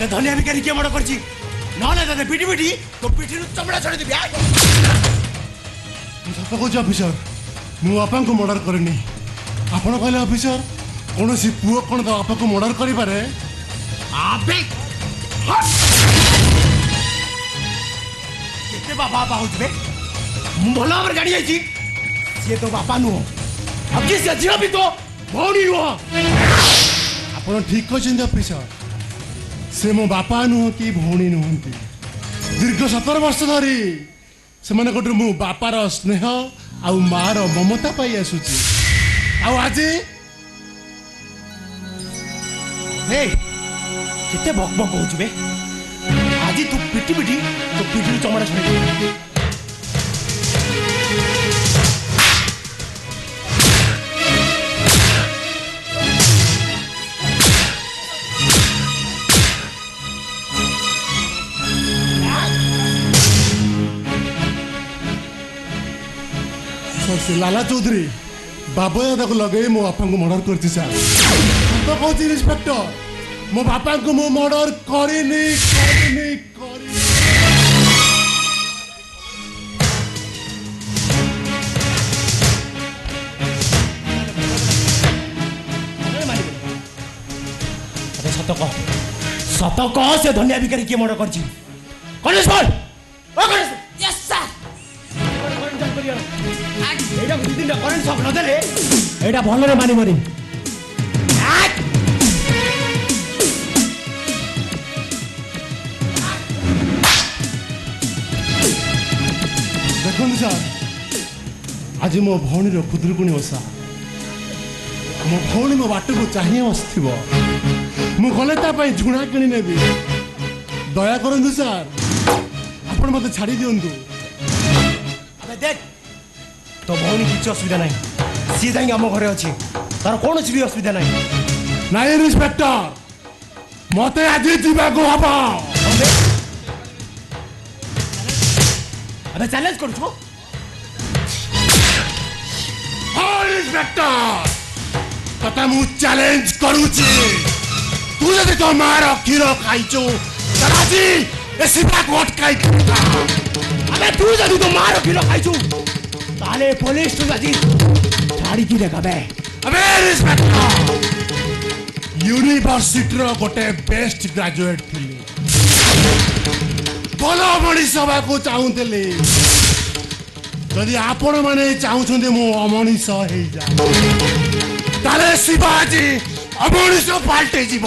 से धनिया भिखारी किए मर्डर करछि नहले तते पिटी पिटी तो पिठी चमड़ा छड़ी देबी सत कौच ऑफिसर मु बापा को मर्डर करनी आपण कहले ऑफिसर कौन सी पुओ कौन तो बापा को मर्डर करि पारे आबे केते बाबा बाहुतबे मु भला हमर गाड़ी आइछि से तो बापा नु अब जी से जीव भी तो भौणी नु आपण ठीक कहछन ऑफिसर से मो बापा नुह कि भौणी नुहंती दीर्घ 17 वर्ष धरी से माने कोटु मु बापार स्नेह आउ मार ममता पाई आसुची आउ आज हे केते बक बक होउछ बे आज तू पिटी पिटी तो पिटी चमड़ा छड़ी से लाला चौधरी बाबा दादा को लगे मो बापा को मर्डर करती सर तो कहती इंस्पेक्टर मो बापा को मो मर्डर करिनी सत कह से धनिया भिखारी किए मर्डर करछि कॉन्स्टेबल ओ कॉन्स्टेबल यस सर एटा दु दिन करेंट शॉक न देले एटा भलो रे मानी मरी देखो सर आज मो भौणी खुदरुकुणी ओषा मो भौणी मो बाट को चाहिए बसथिबो मु गले ता पई झुणा किणी नेबी दया करंतु सर आपण मते छाड़ी दियंतु अबे देख तो भौणी किछ असुविधा नहीं सी जाई हम घरे अछि तार कोन भी असुविधा नहीं नाइ इंस्पेक्टर मते आज जीवा को हबो अबे चैलेंज करू छो हां इंस्पेक्टर तता मु चैलेंज करूची तू जदि तो मार खीर खाइचो तराजी ए सिपा कोट खाइ अबे तू जदि तो मार खीर खाइचू ताले पुलिस तो जदि गाड़ी की देखाबे अबे इंस्पेक्टर यूनिवर्सिटी रो गोटे बेस्ट ग्रेजुएट थिली बोलो मणि सभा को चाहूतली यदि आपण माने चाहूछन्ते मो अमणिष हे जा ताले शिवाजी अमणिष पाल्टे जीव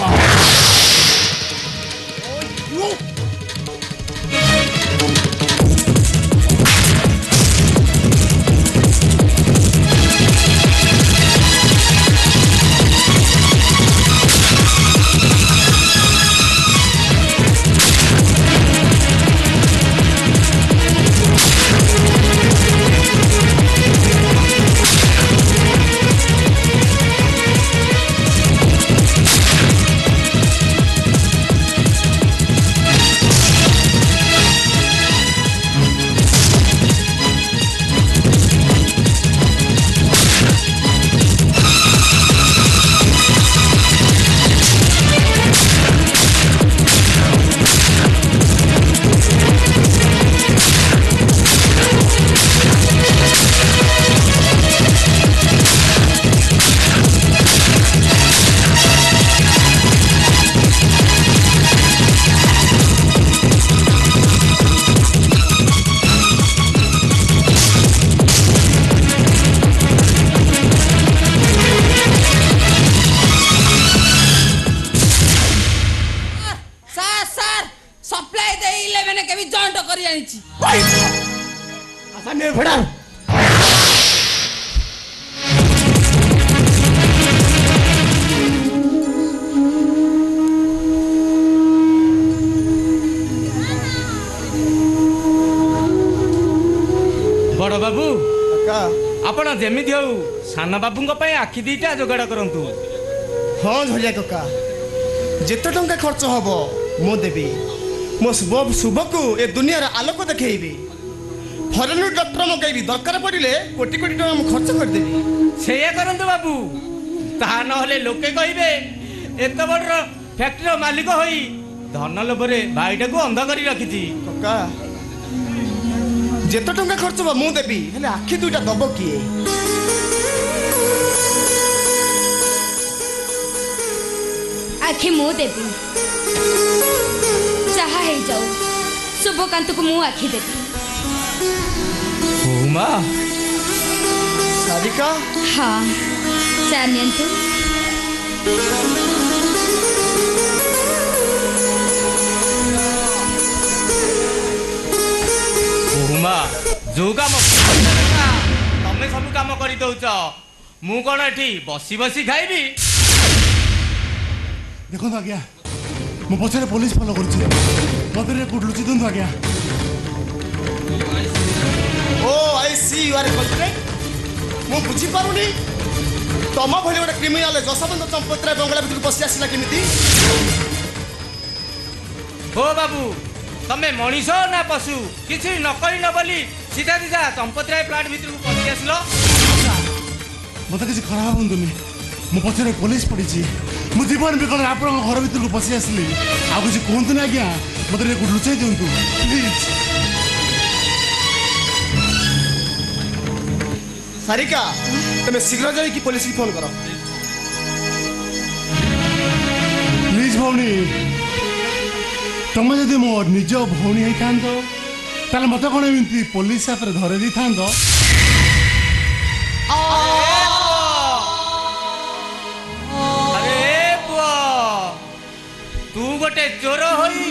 बड़ बाबू आपण जेमिति हो सान बाबू आखि दीटा जोगाड़ करंतु। हाँ झलिया कका जिते टंका खर्च हम मु देवी मो शुभ को ए दुनिया आलोक देखी फरेन डॉक्टर मगैबी दरकार पड़े कोटी कोटी टका मु खर्च करदेवी से करंतु बाबू ता नहले लोके कहबे एत बड़ फैक्ट्री मालिक होई ଧନ ଲୋଭରେ ଭାଇଟାକୁ ଅନ୍ଧ କରି ରଖିଛି। କକା ଯେତେ ଟଙ୍କା ଖର୍ଚ୍ଚ ହବ ମୁଁ ଦେବି, ହେଲେ ଆଖି ଦୁଇଟା ଦବ କିଏ? ଆଖି ମୁଁ ଦେବି, ଯାହା ହେଇଯାଉ ଶୁଭକାନ୍ତକୁ ମୁଁ ଆଖି ଦେବି। ବୋଉ ମା ସାରିକା ହଁ, ଚା ନିଅନ୍ତୁ। ବୋଉ ମା ଯୋଉ କାମ ତମେ ସବୁ କାମ କରିଦଉଛ, ମୁଁ କଣ ଏଠି ବସି ବସି ଖାଇବି? ଦେଖନ୍ତୁ ଆଜ୍ଞା, ମୋ ପଛରେ ପୋଲିସ ଫଲୋ କରୁଛି, ମତେ କୋଉଠି ଲୁଚି ଦିଅନ୍ତୁ ଆଜ୍ଞା। ଓ ଆଇ ସି ୟୁ ଆର୍ କଲ୍ପ୍ରିଟ୍। ମୁଁ ବୁଝିପାରୁନି ତମ ଭଳି ଗୋଟେ କ୍ରିମିନାଲ ଯଶବନ୍ତ ଚମ୍ପତରାୟ ବଙ୍ଗଳା ଭିତରକୁ ପଶି ଆସିଲା କେମିତି? ଓ ବାବୁ, ତମେ ମଣିଷ ନା ପଶୁ? କିଛି ନ କରିନ ବୋଲି ସିଧା ସିଧା ଚମ୍ପତରାୟ ପ୍ଲାଣ୍ଟ ଭିତରକୁ ପଶି ଆସିଲ। ମତେ କିଛି ଖରାପ ଭାବନ୍ତୁନି, ମୋ ପଛରେ ପୋଲିସ ପଡ଼ିଛି, ମୁଁ ଜୀବନ ବିକଳରେ ଆପଣଙ୍କ ଘର ଭିତରକୁ ପଶି ଆସିଲି। ଆଉ କିଛି କୁହନ୍ତୁନି ଆଜ୍ଞା, ମତେ ଟିକେ ଲୁଚାଇ ଦିଅନ୍ତୁ ପ୍ଲିଜ୍। ସାରିକା ତମେ ଶୀଘ୍ର ଯାଇକି ପୋଲିସକୁ ଫୋନ କର। ପ୍ଲିଜ୍ ଭଉଣୀ, ତମେ ଯଦି ମୋ ନିଜ ଭଉଣୀ ହେଇଥାନ୍ତ ତାହେଲେ ମତେ କଣ ଏମିତି ପୋଲିସ ହାତରେ ଧରେଇ ଦେଇଥାନ୍ତ? ଆରେ ପୁଅ, ତୁ ଗୋଟେ ଚୋର ହୋଇ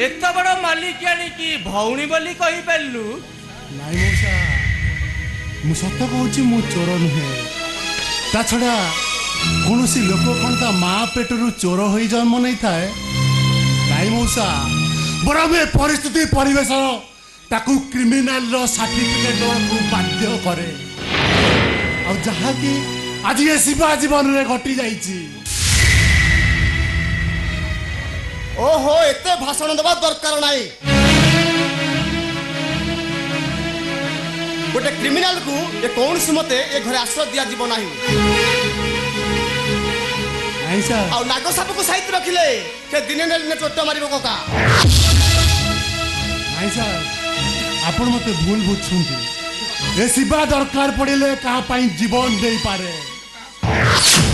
ଏତେ ବଡ ମାଲିକିଆଣି କି ଭଉଣୀ ବୋଲି କହିପାରିଲୁ? ନାଇଁ ମଉସା, ମୁଁ ସତ କହୁଛି ମୁଁ ଚୋର ନୁହେଁ। ତା ଛଡ଼ା କୌଣସି ଲୋକ କ'ଣ ତା ମା ପେଟରୁ ଚୋର ହୋଇ ଜନ୍ମ ନେଇଥାଏ? ନାଇଁ ମଉସା, ବରଂ ଏ ପରିସ୍ଥିତି ପରିବେଶ ତାକୁ କ୍ରିମିନାଲର ସାର୍ଟିଫିକେଟ୍ ଦେବାକୁ ବାଧ୍ୟ କରେ। ଆଉ ଯାହାକି ଆଜି ଏ ଶିବା ଜୀବନରେ ଘଟି ଯାଇଛି। ଓହୋ, ଏତେ ଭାଷଣ ଦେବା ଦରକାର ନାହିଁ। ଗୋଟେ କ୍ରିମିନାଲକୁ ଏ କୌଣସି ମତେ ଏ ଘରେ ଆଶ୍ରୟ ଦିଆଯିବ ନାହିଁ। ନାଇଁ ସାର୍, ଆଉ ନାଗ ସାପକୁ ସାଇତି ରଖିଲେ ସେ ଦିନେ ନା ଦିନେ ଚୋଟ ମାରିବ କକା। ନାଇଁ ସାର୍, ଆପଣ ମତେ ଭୁଲ ବୁଝୁଛନ୍ତି। ଏ ଶିବା ଦରକାର ପଡ଼ିଲେ କାହା ପାଇଁ ଜୀବନ ଦେଇପାରେ,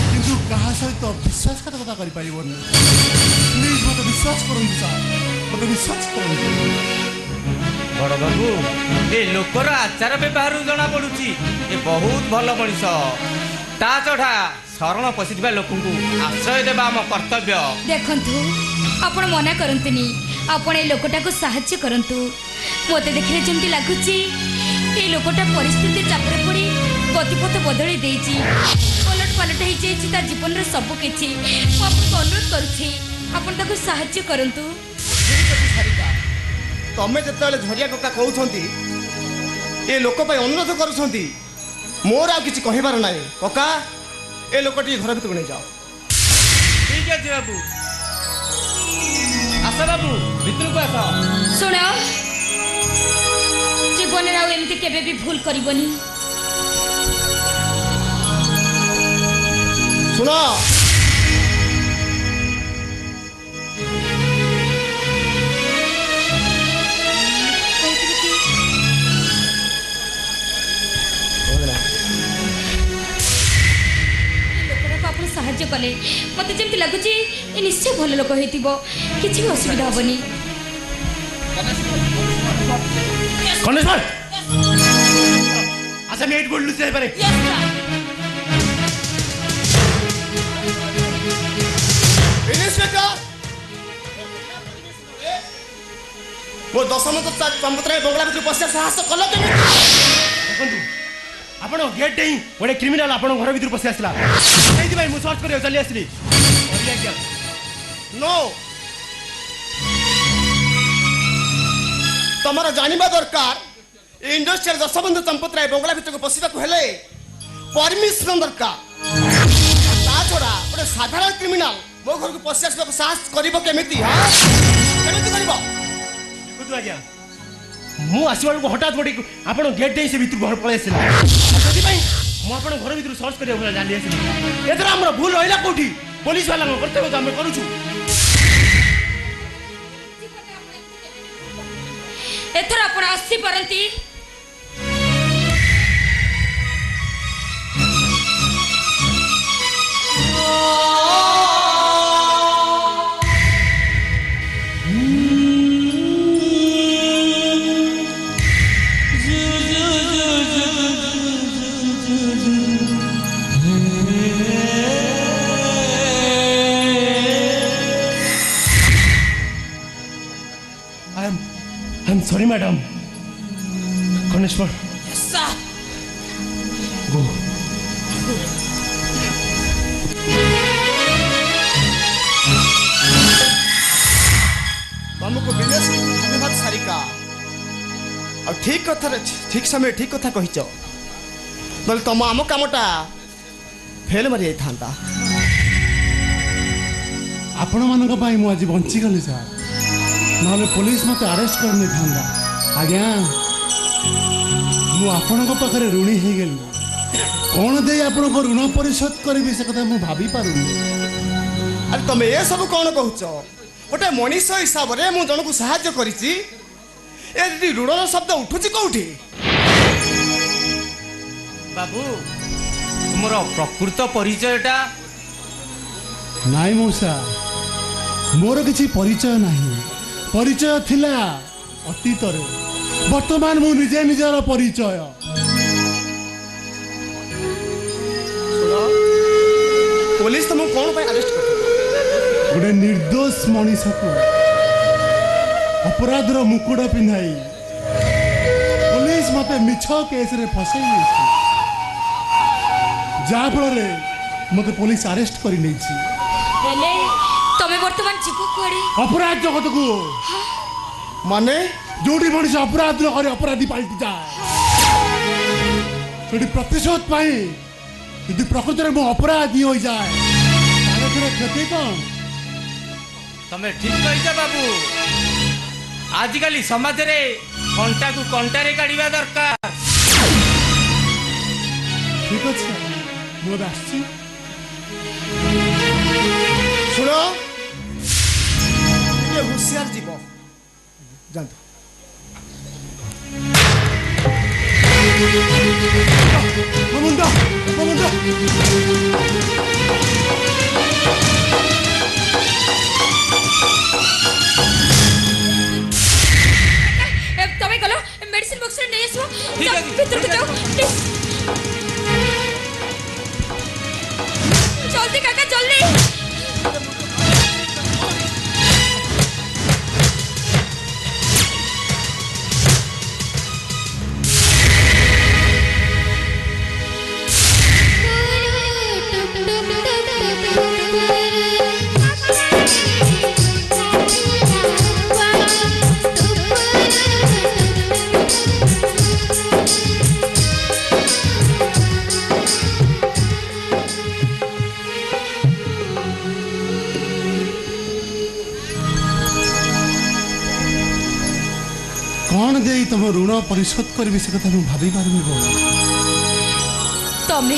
କିନ୍ତୁ କାହା ସହିତ ବିଶ୍ୱାସଘାତକତା କରିପାରିବନି। ପ୍ଲିଜ୍ ମତେ ବିଶ୍ୱାସ କରନ୍ତୁ ସାର୍, ମତେ ବିଶ୍ୱାସ କରନ୍ତୁ। ବଡ ବାବୁ, ଏ ଲୋକର ଆଚାର ବ୍ୟବହାରରୁ ଜଣା ପଡୁଛି ଏ ବହୁତ ଭଲ ମଣିଷ। ତା ଛଡ଼ା ଶରଣ ପଶିଥିବା ଲୋକଙ୍କୁ ଆଶ୍ରୟ ଦେବା ଆମ କର୍ତ୍ତବ୍ୟ। ଦେଖନ୍ତୁ, ଆପଣ ମନା କରନ୍ତୁନି, ଆପଣ ଏ ଲୋକଟାକୁ ସାହାଯ୍ୟ କରନ୍ତୁ। ମୋତେ ଦେଖିଲେ ଯେମିତି ଲାଗୁଛି ଏ ଲୋକଟା ପରିସ୍ଥିତି ଚାପରେ ପଡ଼ି ଗତିପଥ ବଦଳେଇ ଦେଇଛି, ଓଲଟ ପାଲଟ ହେଇଯାଇଛି ତା ଜୀବନର ସବୁ କିଛି। ମୁଁ ଆପଣଙ୍କୁ ଅନୁରୋଧ କରୁଛି, ଆପଣ ତାକୁ ସାହାଯ୍ୟ କରନ୍ତୁ। ଠିକ୍ ଅଛି ସାରିକା, ତମେ ଯେତେବେଳେ ଝରିଆ କକା କହୁଛନ୍ତି, ଏ ଲୋକ ପାଇଁ ଅନୁରୋଧ କରୁଛନ୍ତି, ମୋର ଆଉ କିଛି କହିବାର ନାହିଁ। କକା, ଏ ଲୋକଟି ଘର ଭିତରକୁ ନେଇଯାଅ। ଠିକ ଅଛି ବାବୁ, ଆସ ବାବୁ, ଭିତରକୁ ଆସ। ଶୁଣ, ଜୀବନରେ ଆଉ ଏମିତି କେବେ ବି ଭୁଲ କରିବନି। ଶୁଣ, ଆପଣ ସାହାଯ୍ୟ କଲେ ମୋତେ ଯେମିତି ଲାଗୁଛି ଏ ନିଶ୍ଚୟ ଭଲ ଲୋକ ହେଇଥିବ, କିଛି ବି ଅସୁବିଧା ହବନି। କନେଶ୍ୱର, ଆଚ୍ଛା আমি এইট করে লুচি যাইপারে। ଇନ୍ସପେକ୍ଟର, ମୋ ଦଶମନ୍ତ ଚମ୍ପତରାୟ ବଙ୍ଗଳା ଭିତରକୁ ପଶିବା ସାହସ କଲ କେମିତି? ଦେଖନ୍ତୁ, ଆପଣ ଗେଟ୍ ଡେଇଁ ଗୋଟେ କ୍ରିମିନାଲ ଆପଣଙ୍କ ଘର ଭିତରୁ ପଶି ଆସିଲା, ସେଇଥିପାଇଁ ମୁଁ ସର୍ଚ୍ଚ କରିବାକୁ ଚାଲି ଆସିଲି। ଆଜ୍ଞା, नो, ତମର ଜାଣିବା ଦରକାର ଇଣ୍ଡଷ୍ଟ୍ରିଆଲ ଯଶବନ୍ତ ଚମ୍ପତରାୟ ବଙ୍ଗଳା ଭିତରକୁ ପଶିବାକୁ ହେଲେ ପରମିଶନ ଦରକାର। ତା ଛଡ଼ା ଗୋଟେ ସାଧାରଣ କ୍ରିମିନାଲ ମୋ ଘରକୁ ପଶି ଆସିବାକୁ ସାହସ କରିବ କେମିତି? କେମିତି କରିବ? ଦେଖନ୍ତୁ ଆଜ୍ଞା, ମୁଁ ଆସିବା ବେଳକୁ ହଠାତ୍ ଗୋଟେ ଆପଣ ଗେଟ୍ ଡେଇଁ ସେ ଭିତରୁ ଘର ପଳେଇ ଆସିଲା, ସେଥିପାଇଁ ମୁଁ ଆପଣଙ୍କ ଘର ଭିତରୁ ସର୍ଚ୍ଚ କରିବାକୁ ଚାଲି ଆସିଲି। ଏଥର ଆମର ଭୁଲ ରହିଲା କୋଉଠି? ପୋଲିସ ବାଲାଙ୍କ କର୍ତ୍ତବ୍ୟ ତ ଆମେ କରୁଛୁ। एथर आपण आसी परंती I am sorry madam Kaneshwar गो तुमको विदेश धन्यवाद सारिका और ठीक समय ठीक कथा कहिच नले तुम आम कामटा फेल मारी था आपण मानक पाई मु आज बंची गली सर नहले पुलिस मते अरेस्ट करने था आज्ञा मु आपणक पाखरे ऋणी हो गली कौन दे आपण को ऋण परिशोध करी से कथा मु भाभी पारुनी अरे तुम ये सब कौन कहूच गोटे मनीष हिसाब से मुझे जन को साहाय्य करिछि ए ऋण शब्द उठुछि कौठी बाबू तुमर प्रकृत परिचयटा नाई मौसा मोर किसी परिचय नहीं परिचय थिला अतीत वर्तमान मु निजे निजर परिचय पुलिस तुमको कौन पे अरेस्ट कर गोटे निर्दोष मनीष को अपराधर मुकुट पिंधाई पुलिस मते मिछ केस रे फसई जाफल मते पुलिस अरेस्ट कर हेले तमे वर्तमान जीव कोड़े अपराध जगत को माने जोड़ी मनीष अपराध न करे अपराधी पलटि जाए सेठी प्रतिशोध पाई यदि प्रकृति में अपराधी हो जाए क्षति कौन तमे ठीक कहिଛ बाबू आजिकली समाज रे कंटा को कंटा रे काढिबा दरकार ठीक अच्छे मुझे आसची सुनो ये होशियार जीव जानतो तमे गलो मेडिसिन बॉक्स रे नै आसो ठीक है, भीतर को ठीक है। जाओ प्लीज जल्दी काका जल्दी कौन दे तुम ऋण परिशोध करी से कथा मुझे भाभी पारमी तमे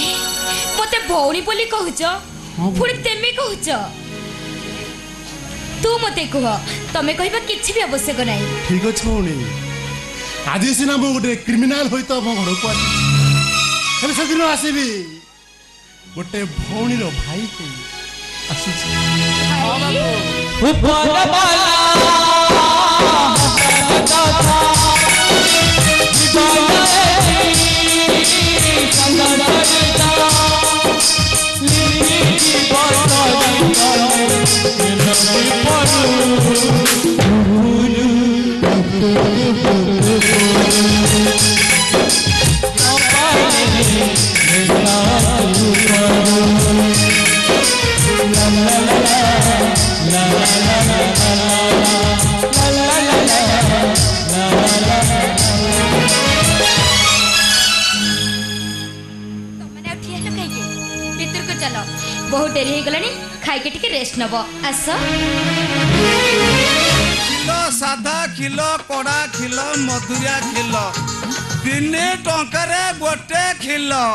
मते भौणी बोली कहूच हाँ। पुणी तेमे कहूच तू मते कह तमे कहबा किछि भी आवश्यक नाही ठीक अच्छे भौणी आज सीना मु गोटे क्रिमिनाल हो तो मो घर को आसी से दिन आसबि गोटे भौणी भाई को आसी बहुत डेरी हो गलानी खाई के टिके रेस्ट नब आस किलो साधा किलो कड़ा किलो मधुरिया किलो 3 टंकार गोटे किलो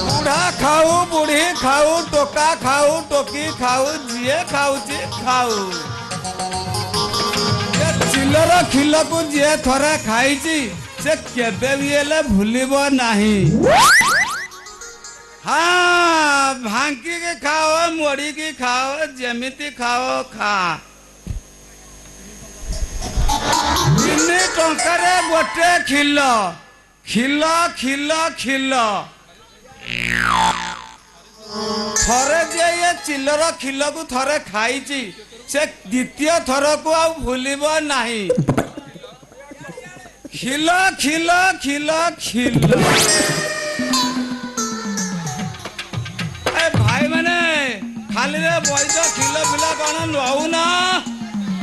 बुढ़ा खाऊ बुढ़ी खाऊ टोका खाऊ टोकी खाऊ जीए खाऊ खाऊ ଏ ଚିଲର ଖିଲକୁ ଯିଏ ଥରେ ଖାଇଛି ସେ କେବେ ବି ହେଲେ ଭୁଲିବ ନାହିଁ। ହଁ ଭାଙ୍ଗିକି ଖାଅ ମୋଡ଼ିକି ଖାଅ ଯେମିତି ଖାଅ ଖା। 3 ଟଙ୍କାରେ ଗୋଟେ ଖିଲ ଖିଲ ଖିଲ ଖିଲ। ଥରେ ଯିଏ ଏ ଚିଲର ଖିଲକୁ ଥରେ ଖାଇଛି ସେ ଦ୍ୱିତୀୟ ଥରକୁ ଆଉ ଭୁଲିବ ନାହିଁ। ଖିଲ ଖିଲ ଖିଲ ଖିଲ। ଏ ଭାଇ ମାନେ ଖାଲିରେ ବୈଦ ଖିଲ ଫିଲ କଣ ନଉନା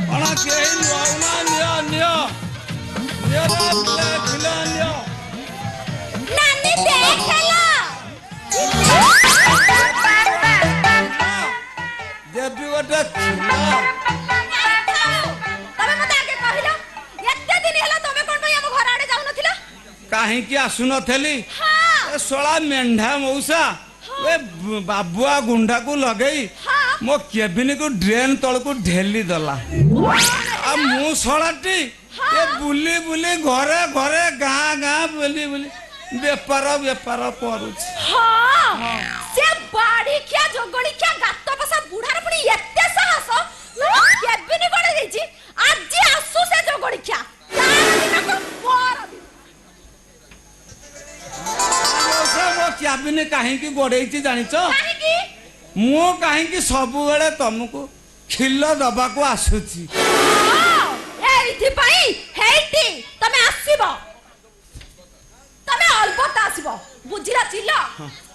କଣ କେହି ନଉନା ନିଅ ନିଅ ନିଅ ଖିଲ ନିଅ। ନାନୀ ଦେଖେଲା ଦେବି ଗୋଟେ ଖିଲ। ତମେ ମତେ ଆଗେ କହିଲ ଏତେ ଦିନ ହେଲା ତମେ କଣ ପାଇଁ ଆମ ଘର ଆଡେ ଯାଉନଥିଲ? କାହିଁକି ଆସୁନଥିଲି? ହଁ ଏ ଶଳା ମେଣ୍ଢା ମଉସା ଏ ବାବୁଆ ଗୁଣ୍ଡାକୁ ଲଗେଇ ହଁ ମୋ କେବିନକୁ ଡ୍ରେନ୍ ତଳକୁ ଢେଲି ଦେଲା। ଆଉ ମୁଁ ଶଳାଟି ଏ ବୁଲି ବୁଲି ଘରେ ଘରେ ଗାଁ ଗାଁ ବୁଲି ବୁଲି ବେପାର କରୁଛି। ହଁ ସେ ବାଡି ଖିଆ ଜଙ୍ଗଳି ଖିଆ ଗାତ ପସା ବୁଢାର ପୁଣି ଏତେ ସାହସ କେବିନି ଗଡେ ଦେଇଛି। ଆଜି ଆସୁ ସେ ଜଙ୍ଗଳି ଖିଆ ମଉସା ମୋ କ୍ୟାବିନ କାହିଁକି ଗୋଡେଇଛି ଜାଣିଛ? କାହିଁକି? ମୁଁ କାହିଁକି ସବୁବେଳେ ତମକୁ ଖିଲ ଦବାକୁ ଆସୁଛି। ଏଇଥିପାଇଁ ହେଇଟି ତମେ ଆସିବ। ତମେ ଅଳ୍ପତ ଆସିବ ବୁଝିଲା ଚିଲ।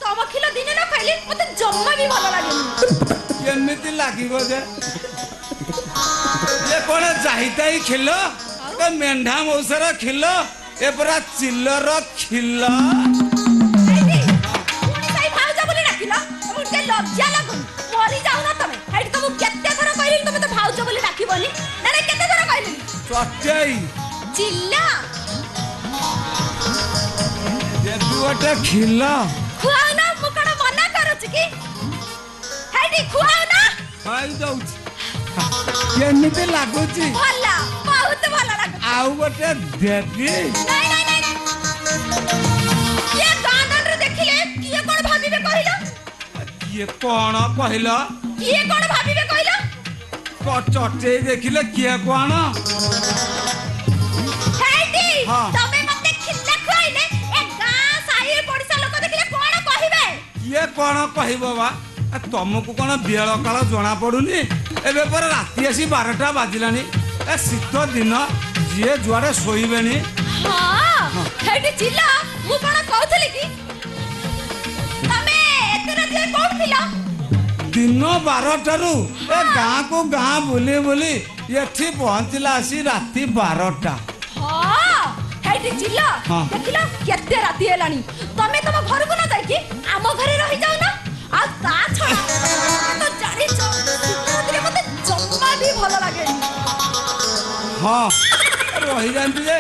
ତମ ଖିଲ ଦିନେ ନ ଖାଇଲେ ମତେ ଜମା ବି ଭଲ ଲାଗେନି। କେମିତି ଲାଗିବ ଯେ ଏ କଣ ଚାହିତାଇ ଖିଲ ଏ ମେଣ୍ଢା ମଉସାର ଖିଲ ଏ ପରା ଚିଲର ଖିଲ। ହେଇଟି ପୁଣି ସେଇ ଭାଉଜ ବୋଲି ଡାକିଲ ତମକୁ ଟିକେ ଲଜ୍ଜା ଲାଗୁନି? ମରି ଯାଉନ ତମେ। ହେଇଟି ତମକୁ କେତେ ଥର କହିଲି ତମେ ତ ଭାଉଜ ବୋଲି ଡାକିବନି? ନା ନା କେତେ ଥର କହିଲି? ଚଟେଇ ଚିଲ ଦେବି ଗୋଟେ ଖିଲ। ଖୁଆଉନା ମୁଁ କଣ ମନା କରୁଛି କି? ହେଇଟି ଖୁଆଉନା। ଖାଇ ଦଉଛି କେମିତି ଲାଗୁଛି? ଭଲ ବହୁତ ଭଲ ଲାଗୁଛି। ଆଉ ଗୋଟେ ଦେବି। ନାଇଁ ନାଇଁ ନାଇଁ କିଏ ଗାଁ ଦାଣ୍ଡରେ ଦେଖିଲେ କିଏ କଣ ଭାବିବେ କହିଲ? କିଏ କଣ କହିଲ? କିଏ କଣ ଭାବିବେ କହିଲ? ଚଟେଇ ଦେଖିଲେ କିଏ କଣ? ହେଇଟି ହଁ। ତମେ ମତେ ଖିଲା ଖୁଆଇଲେ ଏ ଗାଁ ସାହି ପଡିଶା ଲୋକ ଦେଖିଲେ କଣ କହିବେ? କିଏ କଣ କହିବ ବା? ତମକୁ କଣ ବିଅଳ କାଳ ଜଣା ପଡୁନି? ଏବେ ପରେ ରାତି ଆସି 12ଟା ବାଜିଲାଣି। ଏ ଶୀତ ଦିନ ଯିଏ ଯୁଆଡେ ଶୋଇବେଣି। ହଁ ହେଇଟି ଚିଲ ମୁଁ କଣ କହୁଥିଲି କି ତମେ ଏତେ ରାତିରେ କୋଉଠି ଥିଲ? ଦିନ 12ଟାରୁ ଏ ଗାଁକୁ ଗାଁ ବୁଲି ବୁଲି ଏଠି ପହଞ୍ଚିଲା ଆସି ରାତି 12ଟା। ହଁ ହେଇଟି ଚିଲ ହଁ। ଦେଖିଲ କେତେ ରାତି ହେଲାଣି। ତମେ ତମ ଘରକୁ ନ ଯାଇକି ଆମ ଘରେ ରହିଯାଉନ। ଆଉ ତା ଛଡା ତ ଜାଣିଛ ଶୀତଦିନେ ମତେ ଜମା ବି ଭଲ ଲାଗେନି। ହଁ ରହିଯାନ୍ତି ଯେ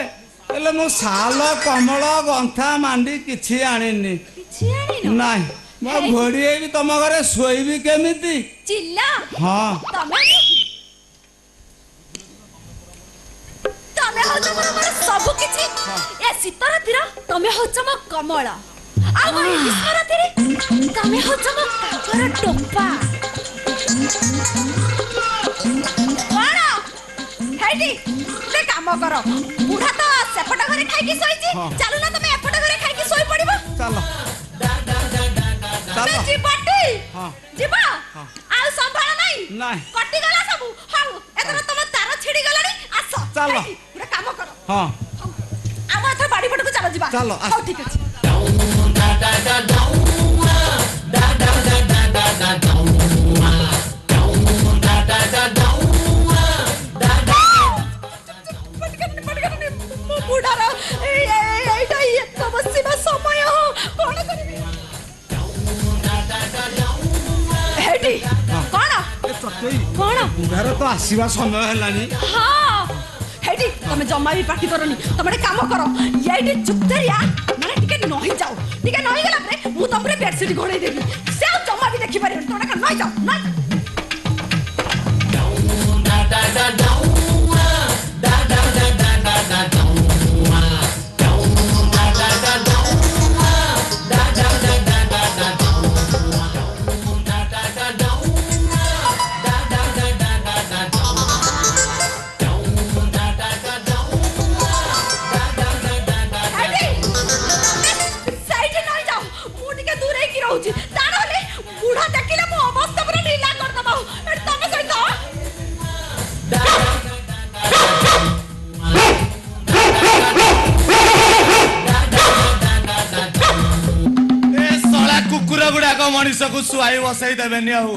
ହେଲେ ମୁଁ ଶାଲ କମଳ ଗନ୍ଥା ମାଣ୍ଡି କିଛି ଆଣିନି। କିଛି ଆଣିନ? ନାଇଁ ମୁଁ ଘୋଡ଼ି ହେଇବି ତମ ଘରେ ଶୋଇବି କେମିତି? ଚିଲ ହଁ ତମେ ହଉଛ ମୋର ସବୁ କିଛି। ଏ ଶୀତ ରାତିର ତମେ ହଉଛ ମୋ କମଳ ଆଉ ମୋ ଗ୍ରୀଷ୍ମ ରାତିରେ ତମେ ହଉଛ ମୋ କାକର ଟୋପା। କଣ ହେଇଟି ଗୋଟେ କାମ କର ବୁଢା ତ ସେପଟ ଘରେ ଖାଇକି ଶୋଇଛି। ଚାଲୁନ ତମେ ଏପଟ ଘରେ ଖାଇକି ଶୋଇ ପଡିବ। ଚାଲ ତମେ ଚାଲ। ଯିବଟି? ହଁ। ଯିବ ଆଉ ସମ୍ଭାଳ ନାହିଁ? ନାଇଁ। କଟିଗଲା ସବୁ। ହଉ ଏଥର ତମ ତାର ଛିଡି ଗଲାଣି। ଆସ ଚାଲ। ହେଇଟି, ଗୋଟେ କାମ କର ହଁ ଆମ ଏଥର ବାଡି ପଟକୁ ଚାଲ ଯିବା। ଚାଲ, ଆସ। ହଉ ଠିକ ଅଛି। ମୋ ବୁଢାର ଏଇଟା ଏତ ବସିବା ସମୟ କଣ କରିବି? ହେଇଟି କଣ ଏ ଚଟେଇ କଣ? ବୁଢାର ତ ଆସିବା ସମୟ ହେଲାଣି। ହଁ ହେଇଟି ତମେ ଜମା ବି ପାଟି କରନି। ତମେ ଗୋଟେ କାମ କର ଏଇଠି ଚୁପଚାରିଆ ମାନେ ଟିକେ ନହି ଯାও। ଟିକେ ନହି ଗଲା ପରେ ମୁଁ ତମରେ ବେଡସିଟ୍ ଘୋଡେଇ ଦେବି। ସେ ଆଉ ଜମା ବି ଦେଖିପାରିବନି। ତମେ ନହି ଯାଅ ନହି ମଣିଷକୁ ଶୁଆଇ ବସେଇ ଦେବେନି ଆଉ